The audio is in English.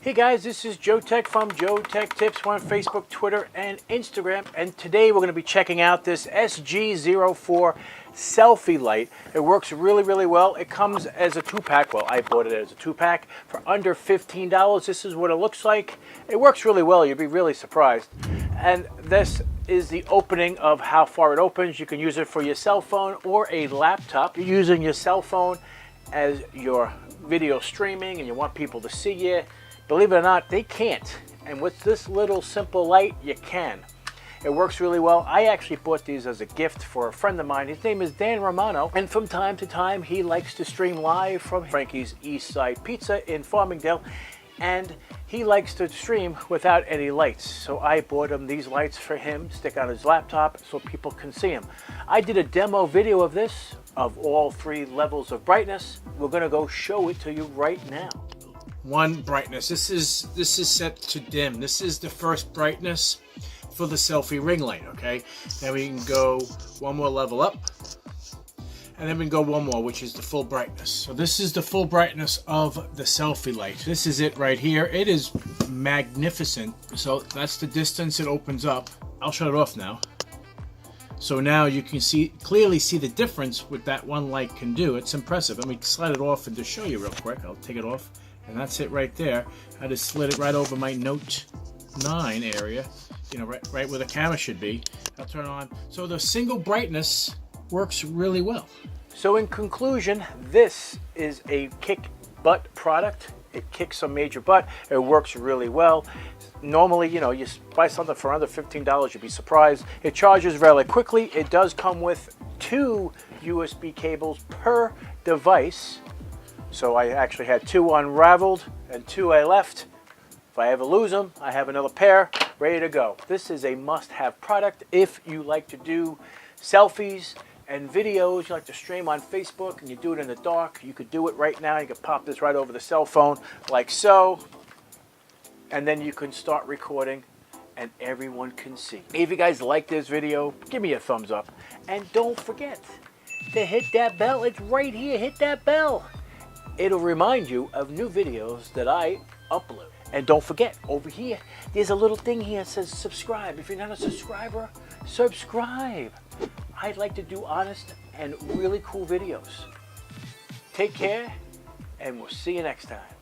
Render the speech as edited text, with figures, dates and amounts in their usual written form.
Hey guys, this is Joe Tech from JoeteckTips on Facebook, Twitter, and Instagram. And today we're going to be checking out this SG-04 Selfie light. It works really, really well. It comes as a 2-pack. Well, I bought it as a 2-pack for under $15. This is what it looks like. It works really well. You'll be really surprised. And this is the opening of how far it opens. You can use it for your cell phone or a laptop. You're using your cell phone as your video streaming and you want people to see you. Believe it or not, they can't. And with this little simple light, you can. It works really well. I actually bought these as a gift for a friend of mine. His name is Dan Romano. And from time to time, he likes to stream live from Frankie's East Side Pizza in Farmingdale. And he likes to stream without any lights. So I bought him these lights for him, stick on his laptop so people can see him. I did a demo video of this, of all 3 levels of brightness. We're gonna go show it to you right now. 1 brightness. This is set to dim. This is the first brightness for the selfie ring light, okay? Then we can go 1 more level up, and then we can go 1 more, which is the full brightness. So this is the full brightness of the selfie light. This is it right here. It is magnificent. So that's the distance it opens up. I'll shut it off now. So now you can clearly see the difference what that 1 light can do. It's impressive. Let me slide it off and just show you real quick. I'll take it off. And that's it right there. I just slid it right over my Note 9 area, you know, right where the camera should be. I'll turn it on. So the single brightness works really well. So in conclusion, this is a kick butt product. It kicks some major butt. It works really well. Normally, you know, you buy something for under $15, you'd be surprised. It charges really quickly. It does come with 2 USB cables per device. So I actually had 2 unraveled and 2 I left. If I ever lose them, I have another pair ready to go. This is a must-have product if you like to do selfies and videos. You like to stream on Facebook and you do it in the dark. You could do it right now. You could pop this right over the cell phone like so. And then you can start recording and everyone can see. If you guys like this video, give me a thumbs up. And don't forget to hit that bell. It's right here. Hit that bell. It'll remind you of new videos that I upload. And don't forget, over here, there's a little thing here that says subscribe. If you're not a subscriber, subscribe. I'd like to do honest and really cool videos. Take care, and we'll see you next time.